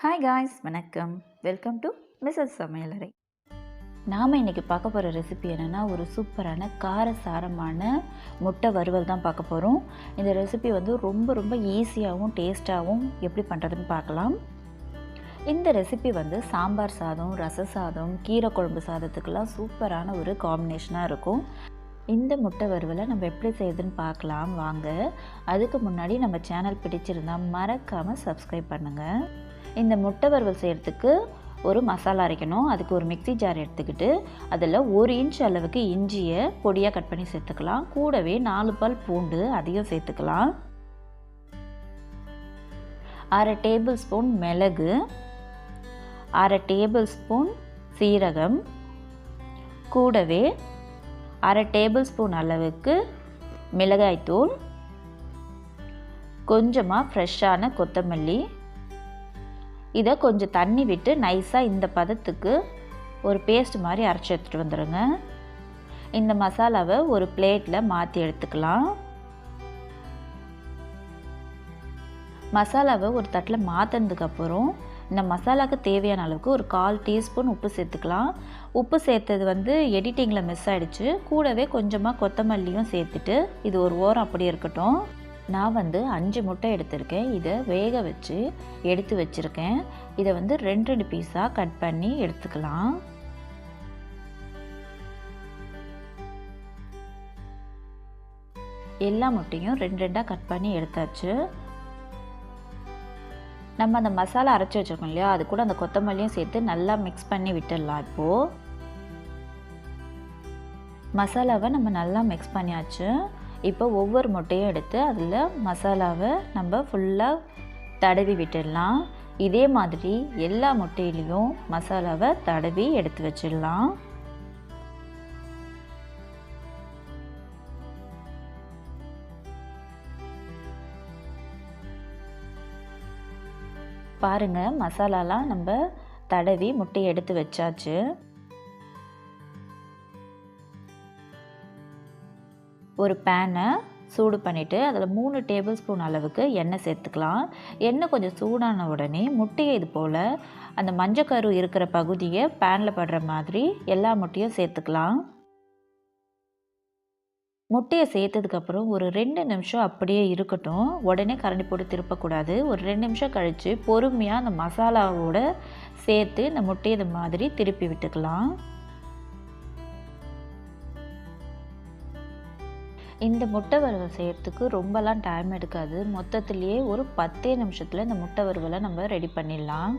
Hi guys, வணக்கம். Welcome to MrsSamalayarai. நாம் இன்றைக்கி பார்க்க போகிற ரெசிபி என்னென்னா, ஒரு சூப்பரான காரசாரமான முட்டை வறுவல் தான் பார்க்க போகிறோம். இந்த ரெசிபி ரொம்ப ஈஸியாகவும் டேஸ்ட்டாகவும் எப்படி பண்ணுறதுன்னு பார்க்கலாம். இந்த ரெசிபி சாம்பார் சாதம், ரச சாதம், கீரை குழம்பு சாதத்துக்கெல்லாம் சூப்பரான ஒரு காம்பினேஷனாக இருக்கும். இந்த முட்டை வறுவலை நம்ம எப்படி செய்யுதுன்னு பார்க்கலாம் வாங்க. அதுக்கு முன்னாடி நம்ம சேனல் பிடிச்சிருந்தால் மறக்காமல் சப்ஸ்கிரைப் பண்ணுங்கள். இந்த முட்டை வறுவல் செய்கிறதுக்கு ஒரு மசாலா அரைக்கணும். அதுக்கு ஒரு மிக்ஸி ஜார் எடுத்துக்கிட்டு அதில் 1 இன்ச் அளவுக்கு இஞ்சியை பொடியாக கட் பண்ணி சேர்த்துக்கலாம். கூடவே 4 பல் பூண்டு அதையும் சேர்த்துக்கலாம். 1/2 டேபிள் ஸ்பூன் மிளகு, 1/2 டேபிள் ஸ்பூன் சீரகம், கூடவே 1/2 டேபிள் ஸ்பூன் அளவுக்கு மிளகாய்த்தூள், கொஞ்சமாக ஃப்ரெஷ்ஷான கொத்தமல்லி. இதை கொஞ்சம் தண்ணி விட்டு நைஸாக இந்த பதத்துக்கு ஒரு பேஸ்ட் மாதிரி அரைச்சி எடுத்துகிட்டு வந்துடுங்க. இந்த மசாலாவை ஒரு பிளேட்டில் மாற்றி எடுத்துக்கலாம். மசாலாவை ஒரு தட்டில் மாற்றினதுக்கப்புறம் இந்த மசாலாவுக்கு தேவையான அளவுக்கு ஒரு 1/4 டீஸ்பூன் உப்பு சேர்த்துக்கலாம். உப்பு சேர்த்தது எடிட்டிங்கில் மிஸ் ஆகிடுச்சு. கூடவே கொஞ்சமாக கொத்தமல்லியும் சேர்த்துட்டு இது ஒரு ஓரம் அப்படியே இருக்கட்டும். நான் 5 முட்டை எடுத்திருக்கேன். இதை வேக வச்சு எடுத்து வச்சுருக்கேன். இதை 2 பீஸாக கட் பண்ணி எடுத்துக்கலாம். எல்லா முட்டையும் 2 கட் பண்ணி எடுத்தாச்சு. நம்ம அந்த மசாலா அரைச்சி வச்சுருக்கோம் இல்லையா, அது கூட அந்த கொத்தமல்லியும் சேர்த்து நல்லா மிக்ஸ் பண்ணி விட்டுடலாம். இப்போது மசாலாவை நம்ம நல்லா மிக்ஸ் பண்ணியாச்சு. இப்போ ஒவ்வொரு முட்டையும் எடுத்து அதில் மசாலாவை நம்ம ஃபுல்லாக தடவி விட்டுடலாம். இதே மாதிரி எல்லா முட்டையிலையும் மசாலாவை தடவி எடுத்து வச்சிடலாம். பாருங்கள், மசாலாலாம் நம்ம தடவி முட்டையை எடுத்து வச்சாச்சு. ஒரு பேனை சூடு பண்ணிவிட்டு அதில் 3 டேபிள் ஸ்பூன் அளவுக்கு எண்ணெய் சேர்த்துக்கலாம். எண்ணெய் கொஞ்சம் சூடான உடனே முட்டையை இது போல் அந்த மஞ்சக்கரு இருக்கிற பகுதியை பேனில் படுற மாதிரி எல்லா முட்டையும் சேர்த்துக்கலாம். முட்டையை சேர்த்ததுக்கப்புறம் ஒரு 2 நிமிஷம் அப்படியே இருக்கட்டும். உடனே கரண்டி போட்டு திருப்பக்கூடாது. ஒரு 2 நிமிஷம் கழித்து பொறுமையாக அந்த மசாலாவோடு சேர்த்து இந்த முட்டையை இது மாதிரி திருப்பி விட்டுக்கலாம். இந்த முட்டை வறுவல் செய்கிறதுக்கு ரொம்பலாம் டைம் எடுக்காது. மொத்தத்திலேயே ஒரு 10 நிமிஷத்தில் இந்த முட்டை வறுவலை நம்ம ரெடி பண்ணிடலாம்.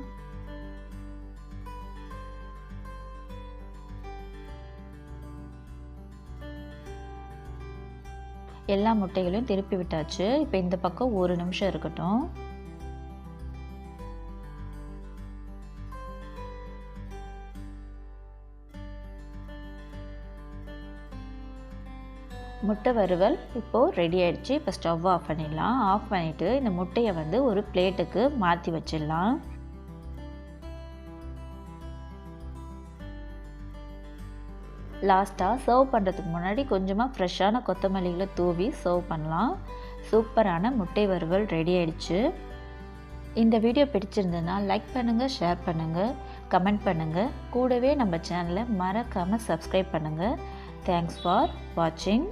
எல்லா முட்டைகளையும் திருப்பி விட்டாச்சு. இப்போ இந்த பக்கம் 1 நிமிஷம் இருக்கட்டும். முட்டை வறுவல் இப்போது ரெடி ஆகிடுச்சு. இப்போ ஸ்டவ் ஆஃப் பண்ணிடலாம். ஆஃப் பண்ணிவிட்டு இந்த முட்டையை ஒரு பிளேட்டுக்கு மாற்றி வச்சிடலாம். லாஸ்ட்டாக சர்வ் பண்ணுறதுக்கு முன்னாடி கொஞ்சமாக ஃப்ரெஷ்ஷான கொத்தமல்லிகளை தூவி சர்வ் பண்ணலாம். சூப்பரான முட்டை வறுவல் ரெடி ஆகிடுச்சு. இந்த வீடியோ பிடிச்சிருந்ததுன்னா லைக் பண்ணுங்கள், ஷேர் பண்ணுங்கள், கமெண்ட் பண்ணுங்கள். கூடவே நம்ம சேனலை மறக்காமல் சப்ஸ்கிரைப் பண்ணுங்கள். தேங்க்ஸ் ஃபார் வாட்சிங்.